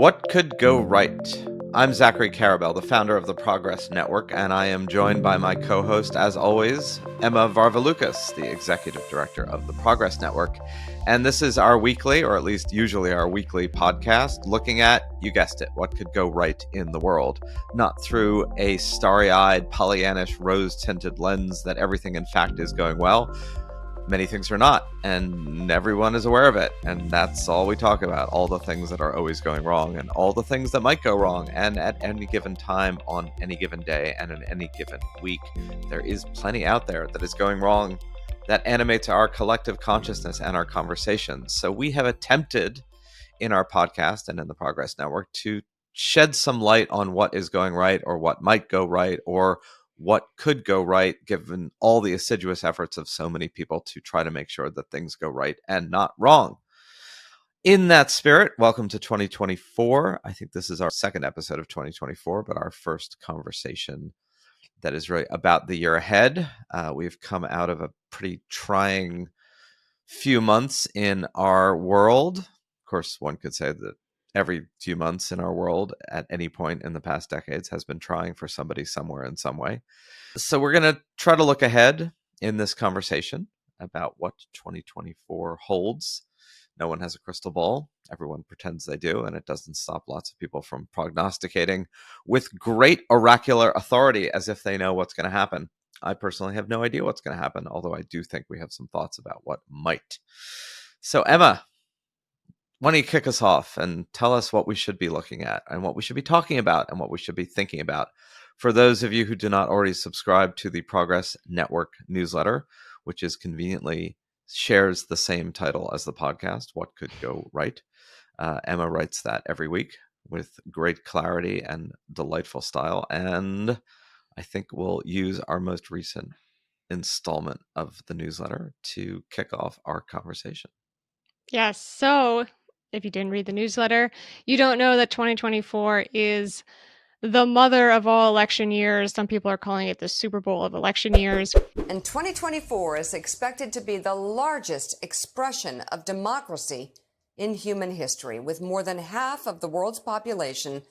What could go right? I'm Zachary Karabell, the founder of the Progress Network, and I am joined by my co-host, as always, Emma Varvaloucas, the executive director of the Progress Network. And this is our weekly, or at least usually our weekly podcast, looking at, you guessed it, what could go right in the world. Not through a starry-eyed, Pollyannish, rose-tinted lens that everything in fact is going well. Many things are not, and everyone is aware of it, and that's all we talk about, all the things that are always going wrong and all the things that might go wrong. And at any given time, on any given day, and in any given week, there is plenty out there that is going wrong that animates our collective consciousness and our conversations. So we have attempted in our podcast and in the Progress Network to shed some light on what is going right, or what might go right, or what could go right, given all the assiduous efforts of so many people to try to make sure that things go right and not wrong. In that spirit, welcome to 2024. I think this is our second episode of 2024, but our first conversation that is really about the year ahead. We've come out of a pretty trying few months in our world. Of course, one could say that every few months in our world at any point in the past decades has been trying for somebody somewhere in some way. So we're going to try to look ahead in this conversation about what 2024 holds. No one has a crystal ball. Everyone pretends they do, and it doesn't stop lots of people from prognosticating with great oracular authority as if they know what's going to happen. I personally have no idea what's going to happen, although I do think we have some thoughts about what might. So Emma, why don't you kick us off and tell us what we should be looking at and what we should be talking about and what we should be thinking about. For those of you who do not already subscribe to the Progress Network newsletter, which is conveniently shares the same title as the podcast, What Could Go Right? Emma writes that every week with great clarity and delightful style. And I think we'll use our most recent installment of the newsletter to kick off our conversation. Yes. So if you didn't read the newsletter, you don't know that 2024 is the mother of all election years. Some people are calling it the Super Bowl of election years. And 2024 is expected to be the largest expression of democracy in human history, with more than half of the world's population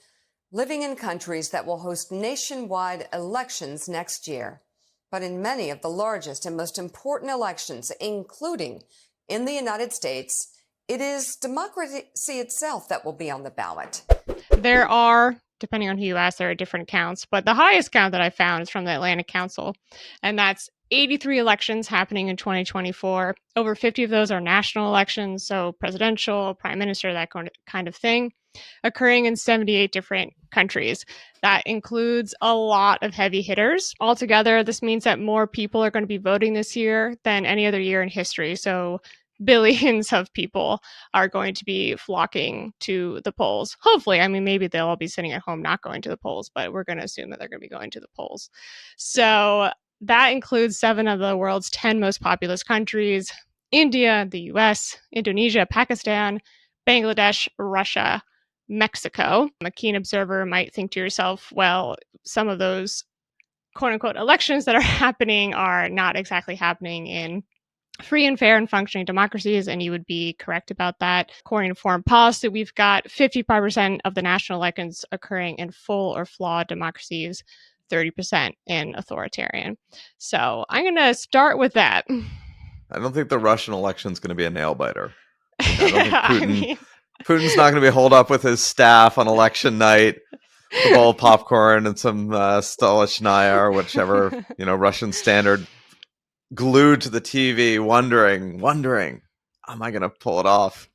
living in countries that will host nationwide elections next year. But in many of the largest and most important elections, including in the United States, it is democracy itself that will be on the ballot. There are, depending on who you ask, there are different counts, but the highest count that I found is from the Atlantic Council, and that's 83 elections happening in 2024. Over 50 of those are national elections, so presidential, prime minister, that kind of thing, occurring in 78 different countries. That includes a lot of heavy hitters. Altogether, this means that more people are going to be voting this year than any other year in history. So billions of people are going to be flocking to the polls. Hopefully, I mean, maybe they'll all be sitting at home not going to the polls, but we're going to assume that they're going to be going to the polls. So that includes 7 of the world's 10 most populous countries: India, the US, Indonesia, Pakistan, Bangladesh, Russia, Mexico. A keen observer might think to yourself, well, some of those quote unquote elections that are happening are not exactly happening in free and fair and functioning democracies, and you would be correct about that. According to Foreign Policy, we've got 55% of the national elections occurring in full or flawed democracies, 30% in authoritarian. So I'm going to start with that. I don't think the Russian election is going to be a nail biter. I don't think Putin's not going to be holed up with his staff on election night, with a bowl of popcorn and some stolichnaya or whichever Russian standard, glued to the TV, wondering, am I going to pull it off?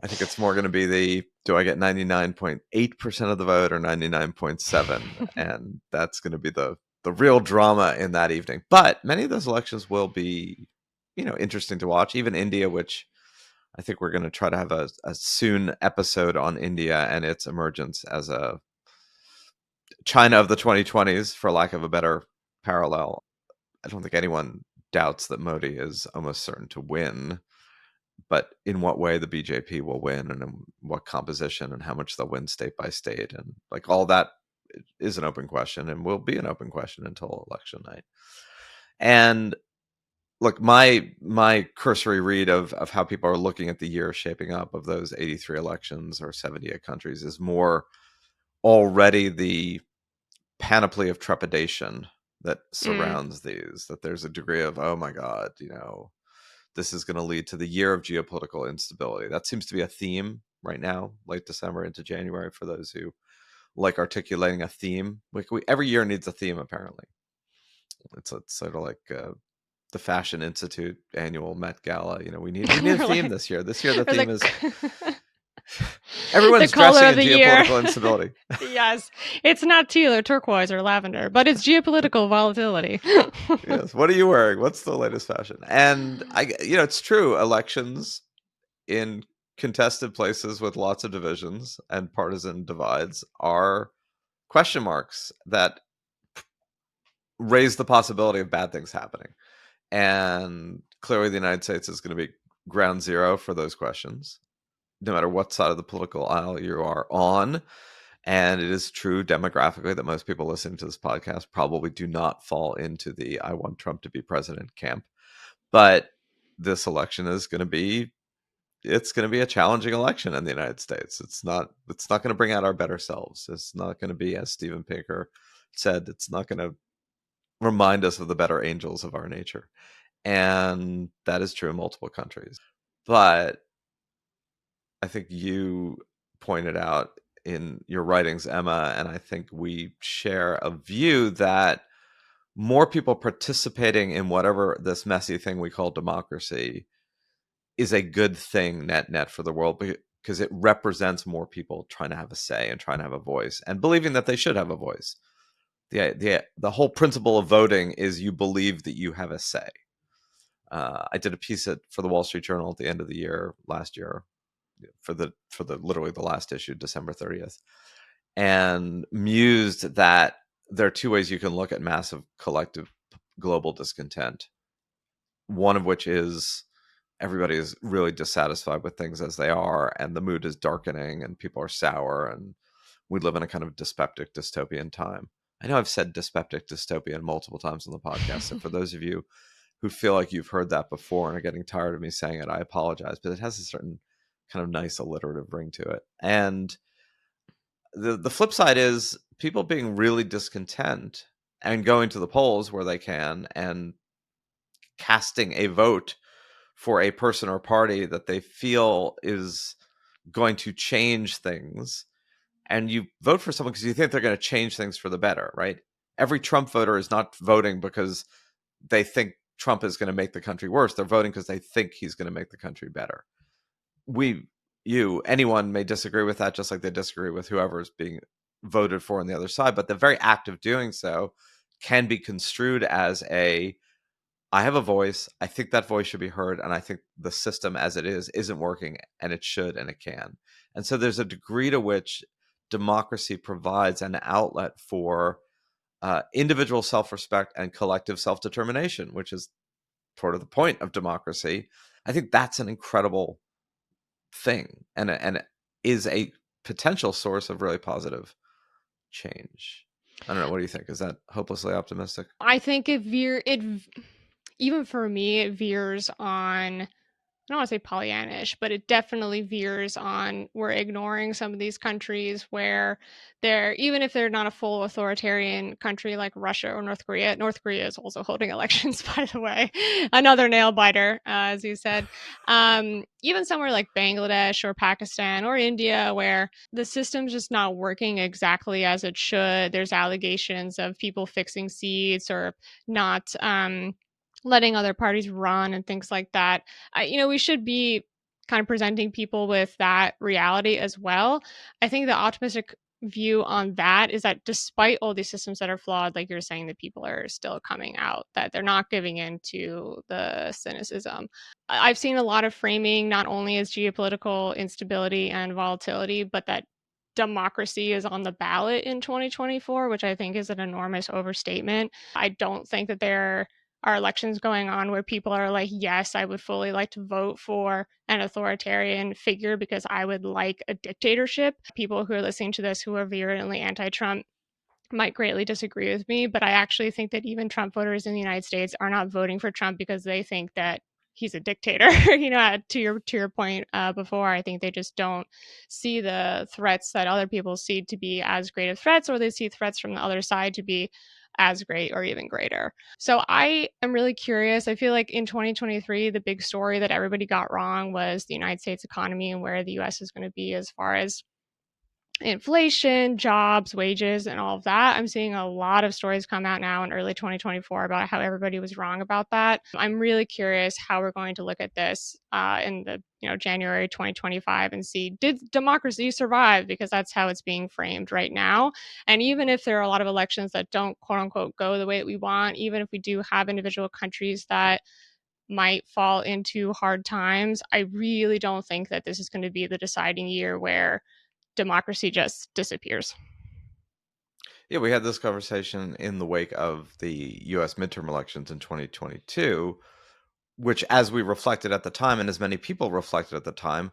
I think it's more going to be do I get 99.8% of the vote or 99.7%? And that's going to be the real drama in that evening. But many of those elections will be, interesting to watch. Even India, which I think we're going to try to have a soon episode on India and its emergence as a China of the 2020s, for lack of a better parallel. I don't think anyone doubts that Modi is almost certain to win, but in what way the BJP will win and in what composition and how much they'll win state by state, and like all that is an open question and will be an open question until election night. And look, my cursory read of how people are looking at the year shaping up of those 83 elections or 78 countries is more already the panoply of trepidation that surrounds these, that there's a degree of, oh my God, this is going to lead to the year of geopolitical instability. That seems to be a theme right now, late December into January, for those who like articulating a theme. Every year needs a theme, apparently. It's sort of like the Fashion Institute annual Met Gala. We need a theme this year. This year the theme is everyone's dressing in geopolitical instability. Yes, it's not teal or turquoise or lavender, but it's geopolitical volatility. Yes. What are you wearing? What's the latest fashion? And it's true. Elections in contested places with lots of divisions and partisan divides are question marks that raise the possibility of bad things happening. And clearly the United States is going to be ground zero for those questions, no matter what side of the political aisle you are on. And it is true demographically that most people listening to this podcast probably do not fall into the I want Trump to be president camp. But this election is going to be a challenging election in the United States. It's not going to bring out our better selves. It's not going to be, as Steven Pinker said, it's not going to remind us of the better angels of our nature. And that is true in multiple countries. But I think you pointed out in your writings, Emma, and I think we share a view that more people participating in whatever this messy thing we call democracy is a good thing net for the world, because it represents more people trying to have a say and trying to have a voice and believing that they should have a voice. The whole principle of voting is you believe that you have a say. I did a piece for the Wall Street Journal at the end of the year last year, for the literally the last issue, December 30th, and mused that there are two ways you can look at massive collective global discontent. One of which is everybody is really dissatisfied with things as they are, and the mood is darkening, and people are sour, and we live in a kind of dyspeptic dystopian time. I know I've said dyspeptic dystopian multiple times on the podcast, so for those of you who feel like you've heard that before and are getting tired of me saying it, I apologize, but it has a certain kind of nice alliterative ring to it. And the flip side is people being really discontent and going to the polls where they can and casting a vote for a person or party that they feel is going to change things. And you vote for someone because you think they're going to change things for the better, right? Every Trump voter is not voting because they think Trump is going to make the country worse. They're voting because they think he's going to make the country better. Anyone may disagree with that, just like they disagree with whoever's being voted for on the other side. But the very act of doing so can be construed as I have a voice. I think that voice should be heard. And I think the system as it isn't working, and it should, and it can. And so there's a degree to which democracy provides an outlet for individual self-respect and collective self-determination, which is sort of the point of democracy. I think that's an incredible thing, and is a potential source of really positive change. I don't know. What do you think? Is that hopelessly optimistic? I think even for me, it veers on, I don't want to say Pollyannish, but it definitely veers on we're ignoring some of these countries where even if they're not a full authoritarian country like Russia or North Korea is also holding elections, by the way, another nail biter, as you said. Even somewhere like Bangladesh or Pakistan or India, where the system's just not working exactly as it should. There's allegations of people fixing seats or not letting other parties run and things like that. We should be kind of presenting people with that reality as well. I think the optimistic view on that is that despite all these systems that are flawed, like you're saying, that people are still coming out, that they're not giving in to the cynicism. I've seen a lot of framing, not only as geopolitical instability and volatility, but that democracy is on the ballot in 2024, which I think is an enormous overstatement. I don't think that there are elections going on where people are like, yes, I would fully like to vote for an authoritarian figure because I would like a dictatorship. People who are listening to this who are virulently anti-Trump might greatly disagree with me, but I actually think that even Trump voters in the United States are not voting for Trump because they think that he's a dictator. To your point before, I think they just don't see the threats that other people see to be as great of threats, or they see threats from the other side to be as great or even greater. So I am really curious. I feel like in 2023, the big story that everybody got wrong was the United States economy and where the US is going to be as far as inflation, jobs, wages, and all of that. I'm seeing a lot of stories come out now in early 2024 about how everybody was wrong about that. I'm really curious how we're going to look at this in the January 2025 and see, did democracy survive? Because that's how it's being framed right now. And even if there are a lot of elections that don't quote unquote go the way that we want, even if we do have individual countries that might fall into hard times, I really don't think that this is going to be the deciding year where democracy just disappears. Yeah, we had this conversation in the wake of the U.S. midterm elections in 2022, which, as we reflected at the time, and as many people reflected at the time,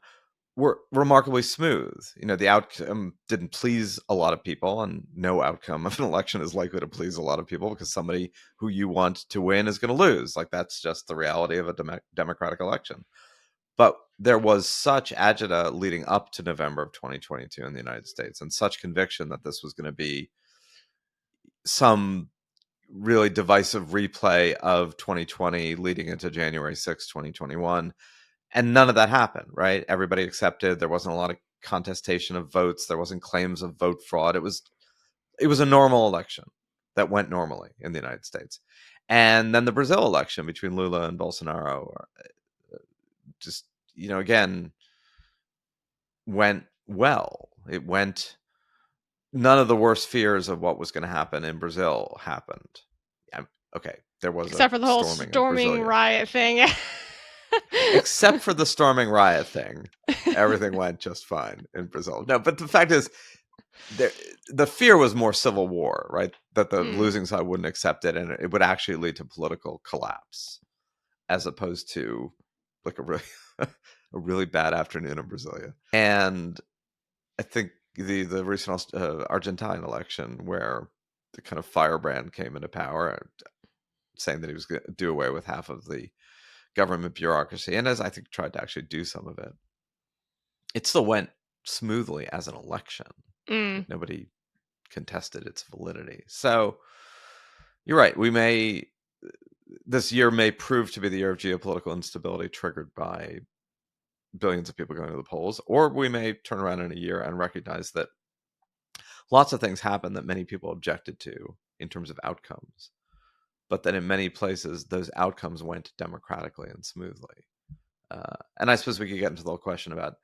were remarkably smooth. The outcome didn't please a lot of people, and no outcome of an election is likely to please a lot of people because somebody who you want to win is going to lose. Like, that's just the reality of a democratic election. But there was such agita leading up to November of 2022 in the United States, and such conviction that this was going to be some really divisive replay of 2020 leading into January 6, 2021. And none of that happened, right? Everybody accepted. There wasn't a lot of contestation of votes. There wasn't claims of vote fraud. It was a normal election that went normally in the United States. And then the Brazil election between Lula and Bolsonaro just, again, went well. It went, none of the worst fears of what was going to happen in Brazil happened. Okay, there was except for the whole storming riot thing. Except for the storming riot thing, everything went just fine in Brazil. No, but the fact is, the fear was more civil war, right? That the losing side wouldn't accept it, and it would actually lead to political collapse, as opposed to like a really bad afternoon in Brasilia. And I think the recent Argentine election, where the kind of firebrand came into power, saying that he was going to do away with half of the government bureaucracy, and as I think tried to actually do some of it, it still went smoothly as an election. Nobody contested its validity. So you're right. This year may prove to be the year of geopolitical instability triggered by billions of people going to the polls, or we may turn around in a year and recognize that lots of things happened that many people objected to in terms of outcomes, but that in many places those outcomes went democratically and smoothly. And I suppose we could get into the whole question about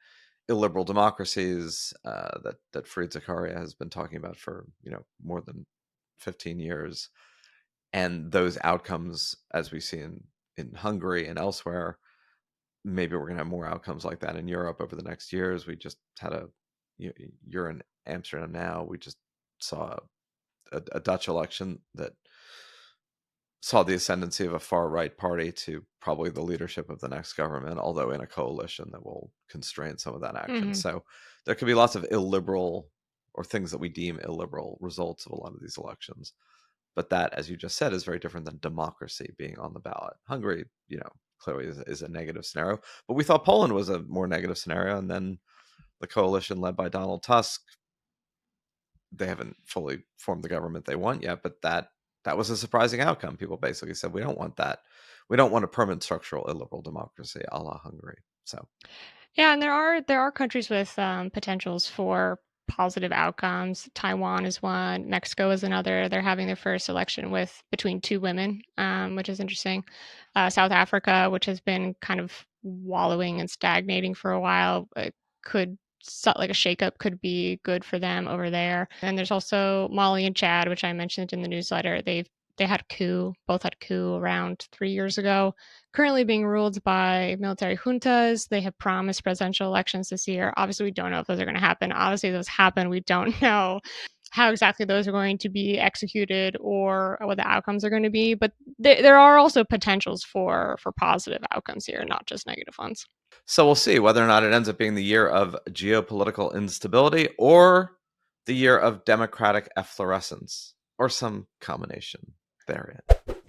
illiberal democracies that Fareed Zakaria has been talking about for more than 15 years, and those outcomes, as we see in Hungary and elsewhere. Maybe we're going to have more outcomes like that in Europe over the next years. We just had you're in Amsterdam now. We just saw a Dutch election that saw the ascendancy of a far-right party to probably the leadership of the next government, although in a coalition that will constrain some of that action. So there could be lots of illiberal, or things that we deem illiberal, results of a lot of these elections. But that, as you just said, is very different than democracy being on the ballot. Hungary, clearly is a negative scenario. But we thought Poland was a more negative scenario, and then the coalition led by Donald Tusk, they haven't fully formed the government they want yet, but that was a surprising outcome. People basically said, we don't want that. We don't want a permanent structural illiberal democracy a la Hungary. So, yeah, and there are countries with potentials for positive outcomes. Taiwan is one. Mexico is another. They're having their first election between two women, which is interesting. South Africa, which has been kind of wallowing and stagnating for a while, could like a shakeup could be good for them over there. And there's also Mali and Chad, which I mentioned in the newsletter. They had a coup, both had a coup around 3 years ago, currently being ruled by military juntas. They have promised presidential elections this year. Obviously, we don't know if those are going to happen. Obviously, those happen. We don't know how exactly those are going to be executed or what the outcomes are going to be. But there are also potentials for positive outcomes here, not just negative ones. So we'll see whether or not it ends up being the year of geopolitical instability or the year of democratic efflorescence, or some combination therein.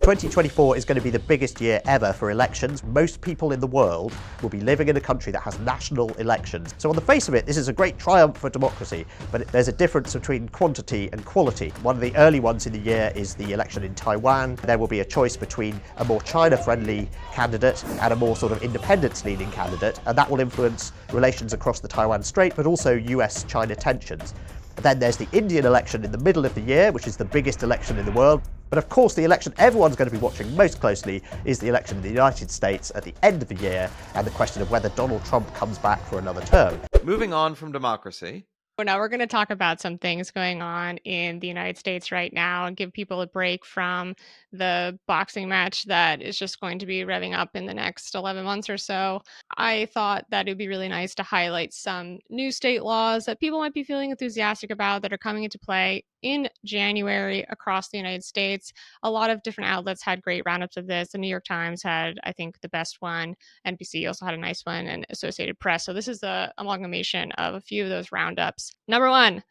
2024 is going to be the biggest year ever for elections. Most people in the world will be living in a country that has national elections. So on the face of it, this is a great triumph for democracy, but there's a difference between quantity and quality. One of the early ones in the year is the election in Taiwan. There will be a choice between a more China-friendly candidate and a more sort of independence-leaning candidate, and that will influence relations across the Taiwan Strait, but also US-China tensions. Then there's the Indian election in the middle of the year, which is the biggest election in the world. But of course, the election everyone's going to be watching most closely is the election in the United States at the end of the year, and the question of whether Donald Trump comes back for another term. Moving on from democracy. Well, now we're going to talk about some things going on in the United States right now and give people a break from the boxing match that is just going to be revving up in the next 11 months or so. I thought that it would be really nice to highlight some new state laws that people might be feeling enthusiastic about that are coming into play in January across the United States. A lot of different outlets had great roundups of this. The New York Times had, I think, the best one. NBC also had a nice one, and Associated Press. So this is the amalgamation of a few of those roundups. Number one,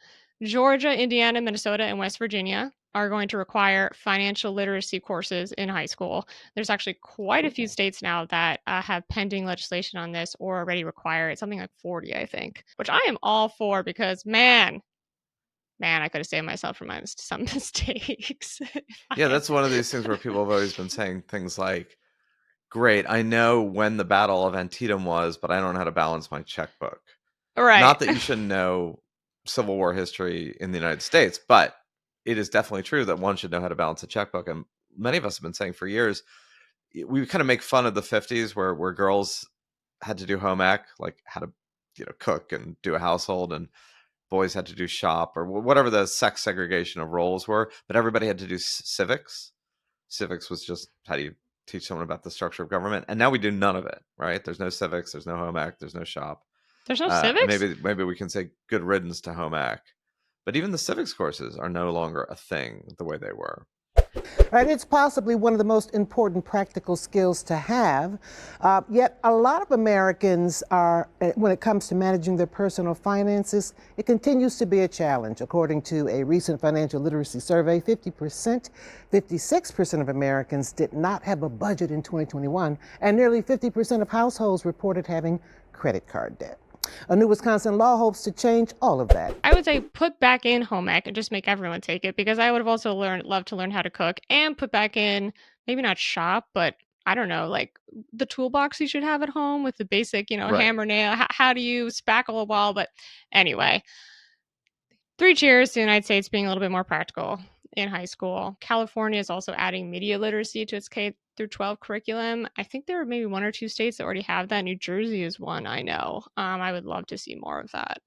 Georgia, Indiana, Minnesota, and West Virginia are going to require financial literacy courses in high school. There's actually quite a few states now that have pending legislation on this or already require it, something like 40, I think, which I am all for because, man, I could have saved myself from some mistakes. Yeah, that's one of these things where people have always been saying things like, great, I know when the Battle of Antietam was, but I don't know how to balance my checkbook. Right. Not that you shouldn't know Civil War history in the United States, but it is definitely true that one should know how to balance a checkbook. And many of us have been saying for years, we kind of make fun of the 50s where girls had to do home ec, like how to cook and do a household, and boys had to do shop or whatever the sex segregation of roles were, but everybody had to do civics. Civics was just how do you teach someone about the structure of government, and now we do none of it, right? There's no civics, there's no home ec, there's no shop. There's no civics? Maybe we can say good riddance to home ec. But even the civics courses are no longer a thing the way they were. And it's possibly one of the most important practical skills to have. Yet a lot of Americans are, when it comes to managing their personal finances, it continues to be a challenge. According to a recent financial literacy survey, 56% of Americans did not have a budget in 2021, and nearly 50% of households reported having credit card debt. A new Wisconsin law hopes to change all of that. I would say put back in home ec and just make everyone take it, because I would have also loved to learn how to cook and put back in, maybe not shop, but I don't know, like the toolbox you should have at home with the basic, Right. hammer, nail. How do you spackle a wall? But anyway, 3 cheers to the United States being a little bit more practical in high school. California is also adding media literacy to its K through 12 curriculum. I think there are maybe 1 or 2 states that already have that. New Jersey is one, I know. I would love to see more of that.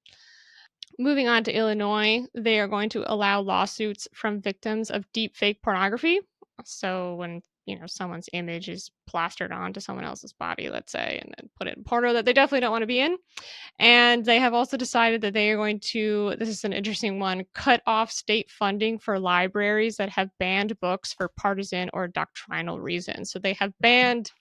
Moving on to Illinois, they are going to allow lawsuits from victims of deep fake pornography. So when someone's image is plastered onto someone else's body, let's say, and then put it in porno that they definitely don't want to be in. And they have also decided that they are going to, this is an interesting one, cut off state funding for libraries that have banned books for partisan or doctrinal reasons. So they have banned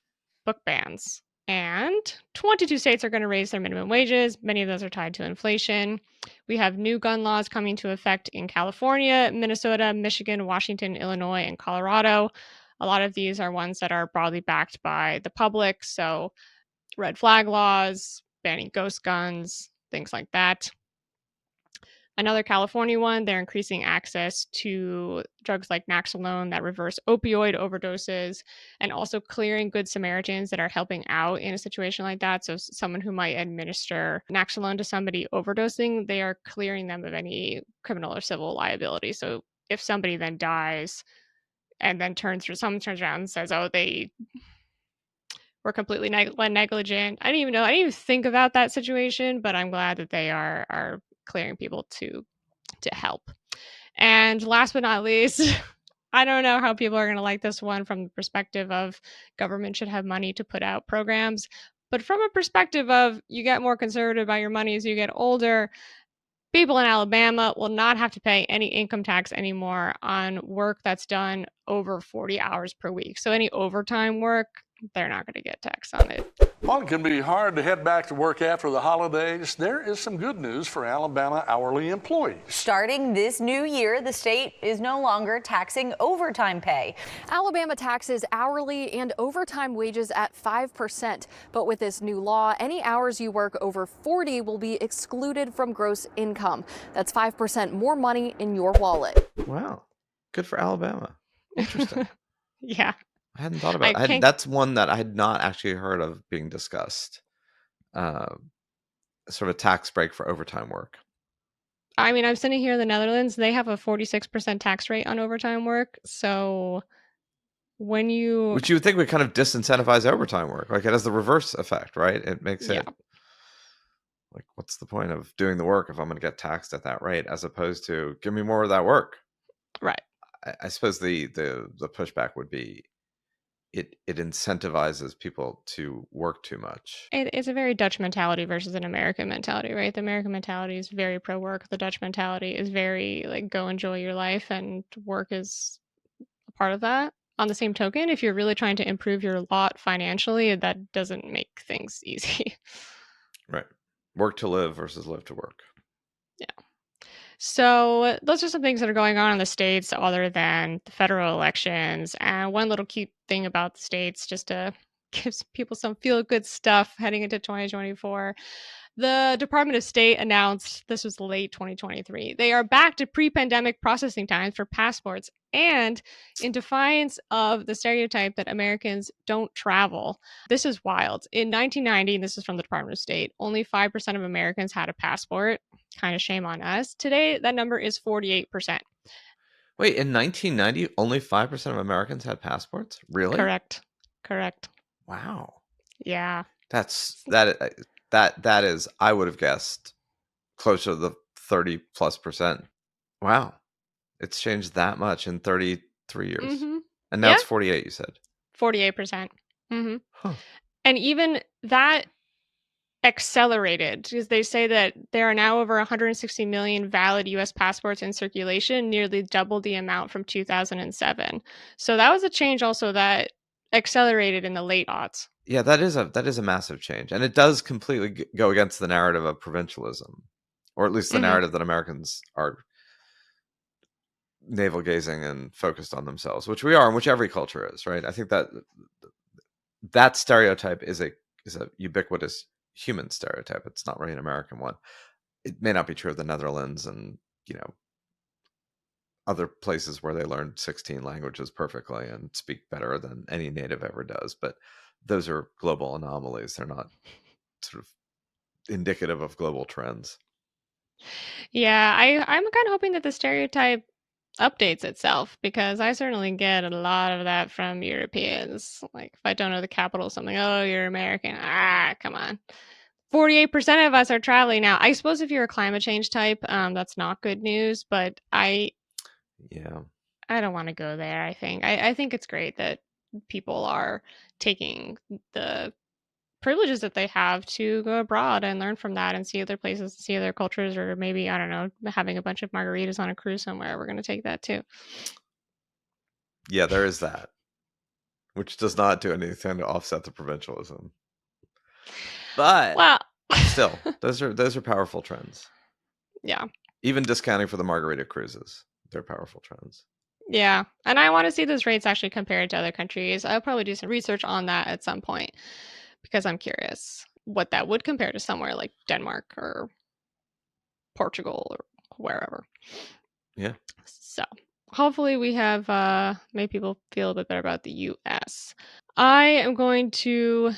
book bans. And 22 states are going to raise their minimum wages. Many of those are tied to inflation. We have new gun laws coming into effect in California, Minnesota, Michigan, Washington, Illinois, and Colorado. A lot of these are ones that are broadly backed by the public. So red flag laws, banning ghost guns, things like that. Another California one, they're increasing access to drugs like Naxalone that reverse opioid overdoses, and also clearing Good Samaritans that are helping out in a situation like that. So someone who might administer Naxalone to somebody overdosing, they are clearing them of any criminal or civil liability. So if somebody then dies and then someone turns around and says, oh, they were completely negligent. I didn't even think about that situation, but I'm glad that they are clearing people to help. And last but not least, I don't know how people are going to like this one from the perspective of government should have money to put out programs, but from a perspective of you get more conservative about your money as you get older, people in Alabama will not have to pay any income tax anymore on work that's done over 40 hours per week. So any overtime work, they're not going to get taxed on it. While it can be hard to head back to work after the holidays, there is some good news for Alabama hourly employees. Starting this new year, the state is no longer taxing overtime pay. Alabama taxes hourly and overtime wages at 5%. But with this new law, any hours you work over 40 will be excluded from gross income. That's 5% more money in your wallet. Wow. Good for Alabama. Interesting. Yeah. I hadn't thought about it. That's one that I had not actually heard of being discussed. Sort of a tax break for overtime work. I mean, I'm sitting here in the Netherlands. They have a 46% tax rate on overtime work. So when you... Which you would think would kind of disincentivize overtime work. Like it has the reverse effect, right? It makes it... Like, what's the point of doing the work if I'm going to get taxed at that rate, as opposed to give me more of that work? Right. I suppose the pushback would be it incentivizes people to work too much. It's a very Dutch mentality versus an American mentality, right? The American mentality is very pro-work. The Dutch mentality is very, like, go enjoy your life, and work is a part of that. On the same token, if you're really trying to improve your lot financially, that doesn't make things easy. Right. Work to live versus live to work. Yeah. So those are some things that are going on in the states other than the federal elections. And one little cute thing about the states, just to give people some feel-good stuff heading into 2024. The Department of State announced, this was late 2023, they are back to pre-pandemic processing times for passports, and in defiance of the stereotype that Americans don't travel. This is wild. In 1990, and this is from the Department of State, only 5% of Americans had a passport. Kind of shame on us. Today, that number is 48%. Wait, in 1990, only 5% of Americans had passports? Really? Correct. Wow. Yeah. That is, I would have guessed closer to the 30+%. Wow. It's changed that much in 33 years. Mm-hmm. And now it's 48, you said. 48%. Mm-hmm. Huh. And even that accelerated, because they say that there are now over 160 million valid U.S. passports in circulation, nearly double the amount from 2007. So that was a change also that accelerated in the late aughts. Yeah, that is a massive change. And it does completely go against the narrative of provincialism, or at least the narrative that Americans are navel gazing and focused on themselves, which we are, and which every culture is, right? I think that stereotype is a ubiquitous human stereotype. It's not really an American one. It may not be true of the Netherlands and, other places where they learn 16 languages perfectly and speak better than any native ever does. But those are global anomalies. They're not sort of indicative of global trends. Yeah, I'm kind of hoping that the stereotype updates itself, because I certainly get a lot of that from Europeans. Like, if I don't know the capital of something, oh, you're American. Come on. 48% of us are traveling now. I suppose if you're a climate change type, that's not good news, but I don't want to go there. I think it's great that people are taking the privileges that they have to go abroad and learn from that and see other places, see other cultures, or maybe, I don't know, having a bunch of margaritas on a cruise somewhere. We're going to take that too. Yeah, there is that, which does not do anything to offset the provincialism. But still, those are powerful trends. Yeah. Even discounting for the margarita cruises, they're powerful trends. Yeah. And I want to see those rates actually compared to other countries. I'll probably do some research on that at some point, because I'm curious what that would compare to somewhere like Denmark or Portugal or wherever. Yeah. So hopefully we have made people feel a bit better about the U.S. I am going to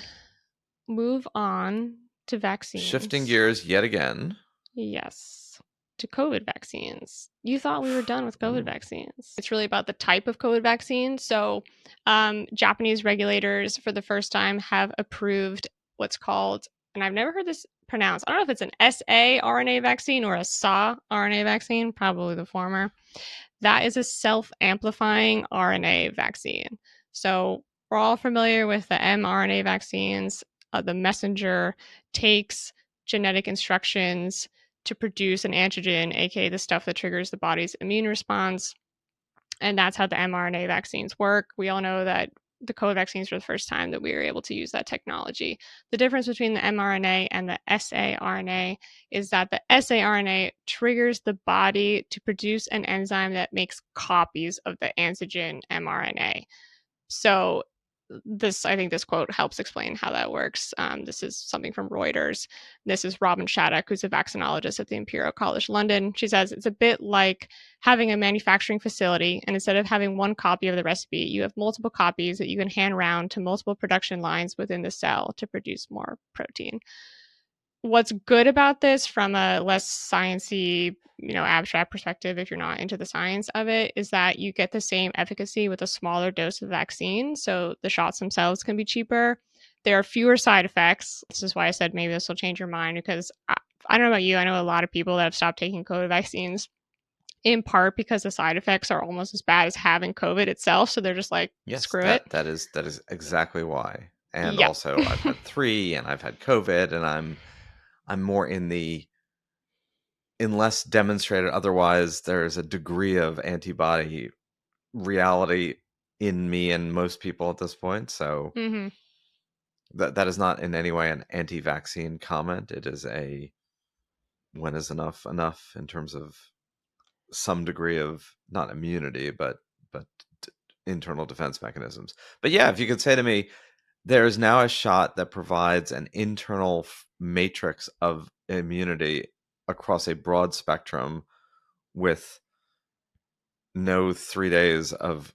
move on to vaccines. Shifting gears yet again. Yes. To COVID vaccines. You thought we were done with COVID vaccines. It's really about the type of COVID vaccine. So Japanese regulators for the first time have approved what's called, and I've never heard this pronounced, I don't know if it's an saRNA vaccine or a sa-RNA vaccine, probably the former. That is a self-amplifying RNA vaccine. So we're all familiar with the mRNA vaccines. The messenger takes genetic instructions to produce an antigen, aka the stuff that triggers the body's immune response. And that's how the mRNA vaccines work. We all know that the COVID vaccines for the first time that we were able to use that technology. The difference between the mRNA and the saRNA is that the saRNA triggers the body to produce an enzyme that makes copies of the antigen mRNA. So I think this quote helps explain how that works. This is something from Reuters. This is Robin Shattuck, who's a vaccinologist at the Imperial College London. She says it's a bit like having a manufacturing facility, and instead of having one copy of the recipe, you have multiple copies that you can hand round to multiple production lines within the cell to produce more protein. What's good about this from a less sciencey, abstract perspective, if you're not into the science of it, is that you get the same efficacy with a smaller dose of vaccine. So the shots themselves can be cheaper. There are fewer side effects. This is why I said maybe this will change your mind, because I don't know about you. I know a lot of people that have stopped taking COVID vaccines in part because the side effects are almost as bad as having COVID itself. So they're just like, screw it. That is exactly why. And Yep. also I've had 3 and I've had COVID, and I'm more unless demonstrated otherwise, there's a degree of antibody reality in me and most people at this point. So that is not in any way an anti-vaccine comment. It is when is enough in terms of some degree of not immunity, but internal defense mechanisms. But yeah, if you could say to me, there is now a shot that provides an internal matrix of immunity across a broad spectrum with no 3 days of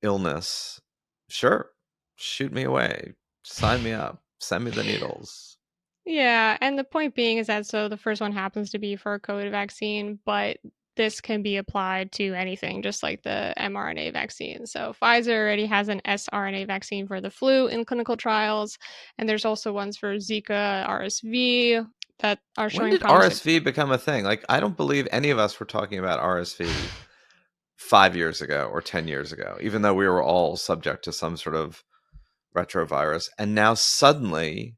illness, sure, shoot me away, sign me up, send me the needles. Yeah, and the point being is that the first one happens to be for a COVID vaccine, but this can be applied to anything, just like the mRNA vaccine. So Pfizer already has an sRNA vaccine for the flu in clinical trials, and there's also ones for Zika, RSV that are showing When did promise. RSV become a thing? Like, I don't believe any of us were talking about RSV 5 years ago or 10 years ago, even though we were all subject to some sort of retrovirus. And now suddenly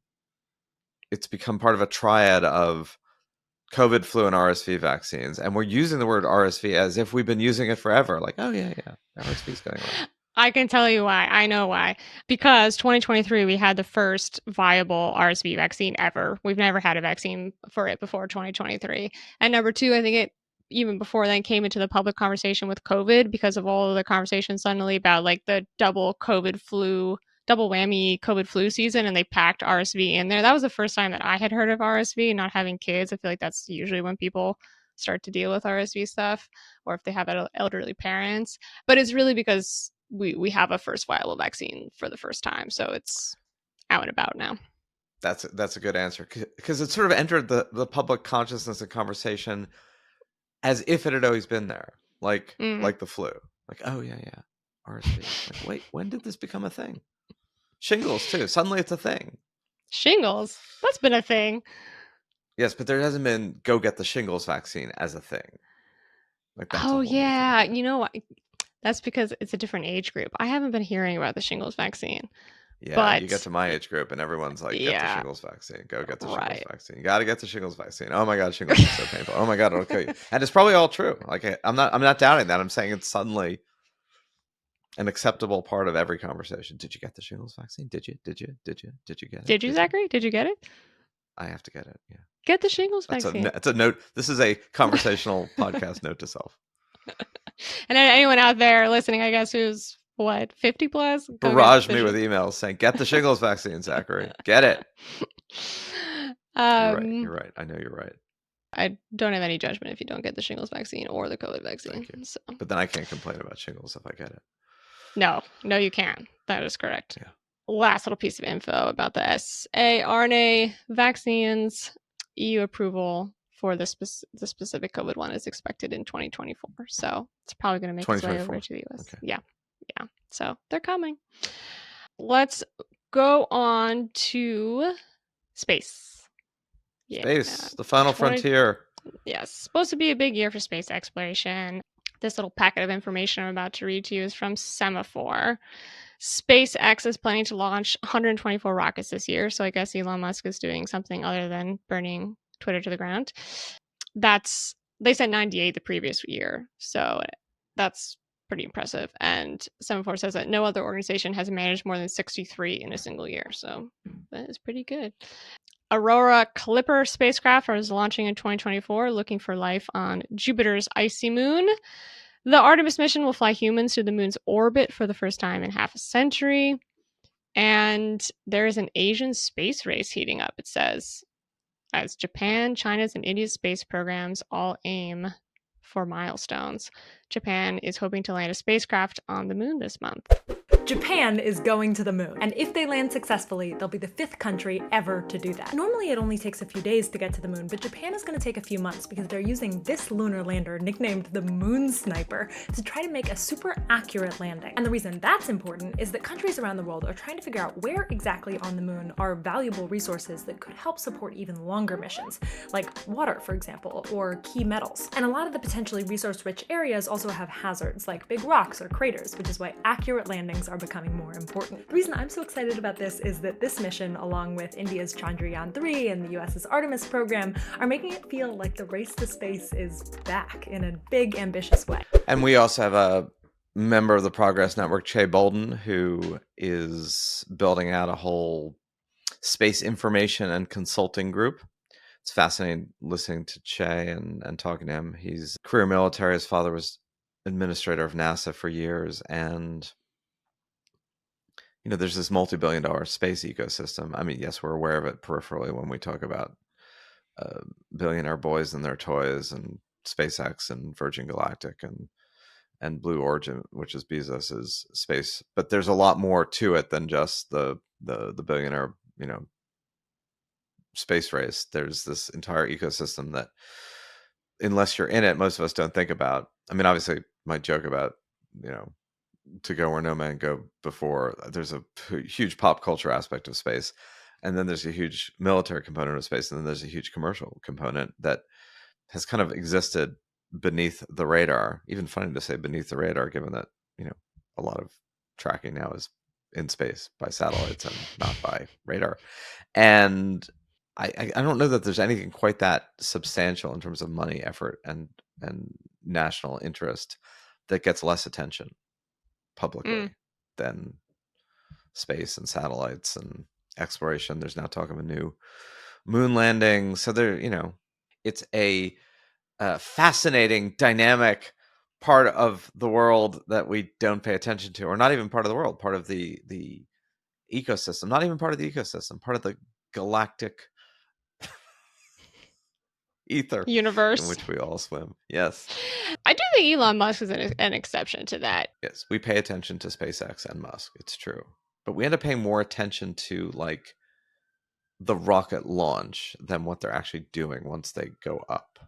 it's become part of a triad of COVID, flu, and RSV vaccines. And we're using the word RSV as if we've been using it forever. Like, oh, yeah, RSV's going around. I can tell you why. I know why. Because 2023, we had the first viable RSV vaccine ever. We've never had a vaccine for it before 2023. And number 2, I think it even before then came into the public conversation with COVID because of all of the conversation suddenly about like the double whammy COVID flu season, and they packed RSV in there. That was the first time that I had heard of RSV. Not having kids, I feel like that's usually when people start to deal with RSV stuff, or if they have elderly parents. But it's really because we have a first viable vaccine for the first time, so it's out and about now. That's a good answer, because it sort of entered the public consciousness and conversation as if it had always been there, like the flu. Like, oh yeah, RSV. Like, wait, when did this become a thing? Shingles too. Suddenly it's a thing. Shingles? That's been a thing. Yes, but there hasn't been go get the shingles vaccine as a thing. Like, that's oh yeah, you know what? That's because it's a different age group. I haven't been hearing about the shingles vaccine. Yeah, but you get to my age group and everyone's like, get the shingles vaccine. Go get the shingles vaccine. You got to get the shingles vaccine. Oh my God, shingles is so painful. Oh my God, it'll kill you. And it's probably all true. Like, I'm not doubting that. I'm saying it's suddenly an acceptable part of every conversation. Did you get the shingles vaccine? Did you get it? Did you, Zachary? Did you get it? I have to get it. Yeah. Get the shingles vaccine. It's a note. This is a conversational podcast note to self. And anyone out there listening, I guess, who's 50 plus? Barrage me with emails saying, get the shingles vaccine, Zachary. Get it. You're right. I know you're right. I don't have any judgment if you don't get the shingles vaccine or the COVID vaccine. Thank you. So. But then I can't complain about shingles if I get it. No, you can. That is correct. Yeah. Last little piece of info about the saRNA vaccines. EU approval for the specific COVID one is expected in 2024. So it's probably going to make its way over to the US. Okay. Yeah. So they're coming. Let's go on to space. Space, the final frontier. Yes, supposed to be a big year for space exploration. This little packet of information I'm about to read to you is from Semaphore. SpaceX is planning to launch 124 rockets this year. So I guess Elon Musk is doing something other than burning Twitter to the ground. They said 98 the previous year. So that's pretty impressive. And 74 says that no other organization has managed more than 63 in a single year. So that is pretty good. Aurora Clipper spacecraft is launching in 2024, looking for life on Jupiter's icy moon. The Artemis mission will fly humans to the moon's orbit for the first time in half a century. And there is an Asian space race heating up, it says, as Japan, China's, and India's space programs all aim for milestones. Japan is hoping to land a spacecraft on the moon this month. Japan is going to the moon, and if they land successfully, they'll be the 5th country ever to do that. Normally it only takes a few days to get to the moon, but Japan is going to take a few months because they're using this lunar lander, nicknamed the Moon Sniper, to try to make a super accurate landing. And the reason that's important is that countries around the world are trying to figure out where exactly on the moon are valuable resources that could help support even longer missions, like water, for example, or key metals. And a lot of the potentially resource-rich areas also have hazards, like big rocks or craters, which is why accurate landings are becoming more important. The reason I'm so excited about this is that this mission, along with India's Chandrayaan-3 and the US's Artemis program, are making it feel like the race to space is back in a big, ambitious way. And we also have a member of the Progress Network, Che Bolden, who is building out a whole space information and consulting group. It's fascinating listening to Che and talking to him. He's career military. His father was administrator of NASA for years, and there's this multi-billion-dollar space ecosystem. I mean, yes, we're aware of it peripherally when we talk about billionaire boys and their toys and SpaceX and Virgin Galactic and Blue Origin, which is Bezos's space. But there's a lot more to it than just the billionaire, space race. There's this entire ecosystem that, unless you're in it, most of us don't think about. I mean, obviously, my joke about, to go where no man go before, there's a huge pop culture aspect of space, and then there's a huge military component of space, and then there's a huge commercial component that has kind of existed beneath the radar. Even funny to say beneath the radar, given that a lot of tracking now is in space by satellites and not by radar. And I don't know that there's anything quite that substantial in terms of money, effort, and national interest that gets less attention publicly than space and satellites and exploration. There's now talk of a new moon landing. So it's a fascinating, dynamic part of the world that we don't pay attention to, or not even part of the world, part of the ecosystem, not even part of the ecosystem, part of the galactic ether universe in which we all swim. Yes. I do think Elon Musk is an exception to that. Yes, we pay attention to SpaceX and Musk. It's true. But we end up paying more attention to like the rocket launch than what they're actually doing once they go up.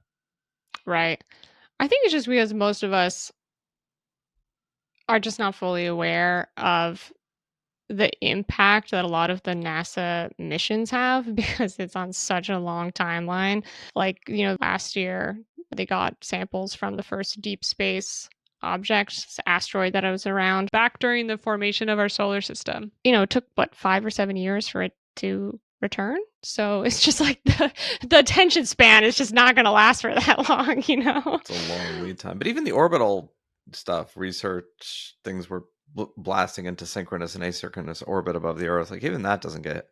Right. I think it's just because most of us are just not fully aware of the impact that a lot of the NASA missions have because it's on such a long timeline. Like, last year they got samples from the first deep space object, asteroid that was around back during the formation of our solar system. It took 5 or 7 years for it to return. So it's just like the attention span is just not going to last for that long, It's a long lead time. But even the orbital stuff, research, things were blasting into synchronous and asynchronous orbit above the Earth. Like even that doesn't get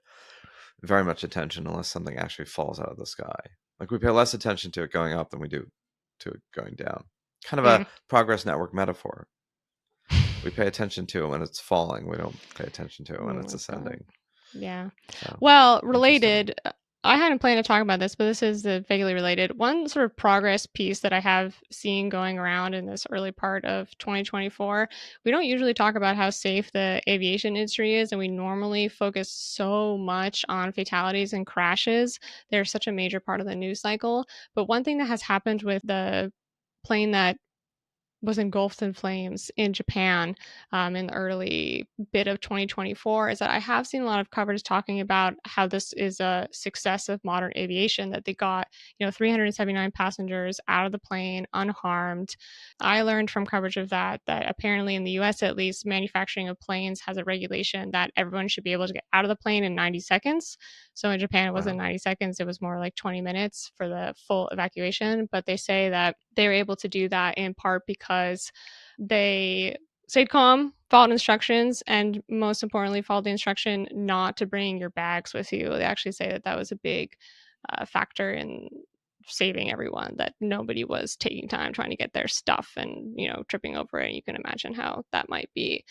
very much attention unless something actually falls out of the sky. Like we pay less attention to it going up than we do to it going down. Kind of a Progress Network metaphor. We pay attention to it when it's falling. We don't pay attention to it when it's ascending. Yeah. So, well, related, I hadn't planned to talk about this, but this is vaguely related. One sort of progress piece that I have seen going around in this early part of 2024, we don't usually talk about how safe the aviation industry is, and we normally focus so much on fatalities and crashes. They're such a major part of the news cycle. But one thing that has happened with the plane that was engulfed in flames in Japan in the early bit of 2024 is that I have seen a lot of coverage talking about how this is a success of modern aviation, that they got 379 passengers out of the plane unharmed. I learned from coverage of that apparently in the US at least, manufacturing of planes has a regulation that everyone should be able to get out of the plane in 90 seconds. So in Japan it wasn't 90 seconds, it was more like 20 minutes for the full evacuation. But they say that They were able to do that in part because they stayed calm, followed instructions, and most importantly, followed the instruction not to bring your bags with you. They actually say that that was a big factor in saving everyone, that nobody was taking time trying to get their stuff and, tripping over it. You can imagine how that might be.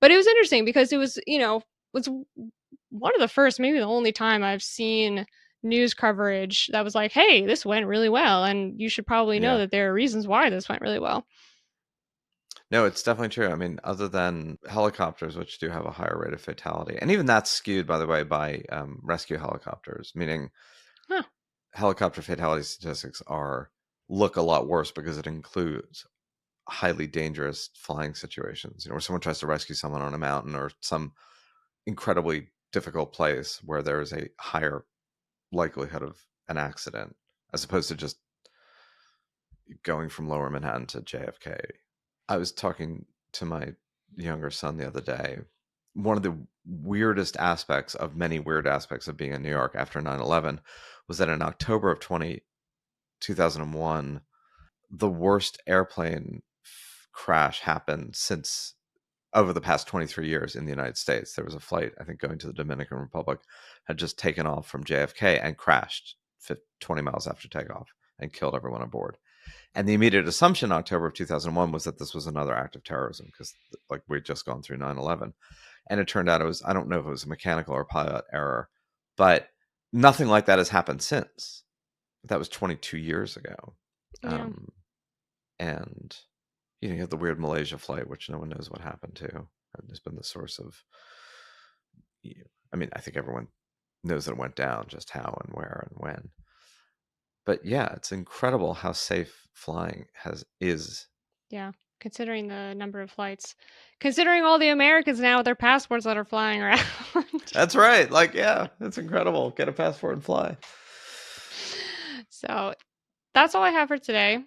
But it was interesting because it was, was one of the first, maybe the only time I've seen news coverage that was like, hey, this went really well, and you should probably know that there are reasons why this went really well. No, it's definitely true. I mean, other than helicopters, which do have a higher rate of fatality, and even that's skewed, by the way, by rescue helicopters, meaning helicopter fatality statistics look a lot worse because it includes highly dangerous flying situations, where someone tries to rescue someone on a mountain or some incredibly difficult place where there is a higher likelihood of an accident, as opposed to just going from Lower Manhattan to JFK. I was talking to my younger son the other day. One of the weirdest aspects of many weird aspects of being in New York after 9/11 was that in October of 2001, the worst airplane crash happened since over the past 23 years in the United States. There was a flight, I think, going to the Dominican Republic, had just taken off from JFK and crashed 20 miles after takeoff and killed everyone aboard. And the immediate assumption in October of 2001 was that this was another act of terrorism because we'd just gone through 9/11. And it turned out it was, I don't know if it was a mechanical or pilot error, but nothing like that has happened since. That was 22 years ago. Yeah. And you have the weird Malaysia flight, which no one knows what happened to. And has been the source of, I mean, I think everyone knows that it went down, just how and where and when. But yeah, it's incredible how safe flying is. Yeah, considering the number of flights, considering all the Americans now with their passports that are flying around. That's right. It's incredible. Get a passport and fly. So that's all I have for today.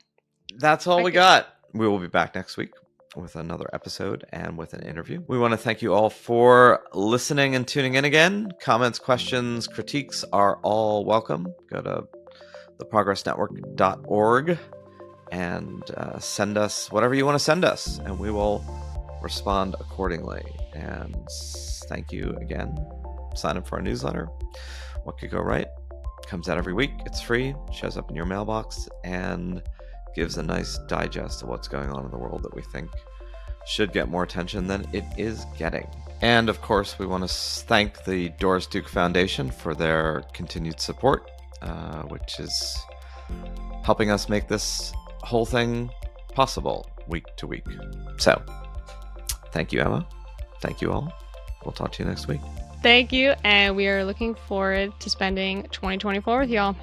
That's all we got. We will be back next week with another episode and with an interview. We want to thank you all for listening and tuning in again. Comments, questions, critiques are all welcome. Go to theprogressnetwork.org and send us whatever you want to send us, and we will respond accordingly. And thank you again. Sign up for our newsletter. What Could Go Right? Comes out every week. It's free, shows up in your mailbox, and gives a nice digest of what's going on in the world that we think should get more attention than it is getting. And of course, we want to thank the Doris Duke Foundation for their continued support, which is helping us make this whole thing possible week to week. So, thank you, Emma. Thank you all. We'll talk to you next week. Thank you, and we are looking forward to spending 2024 with y'all.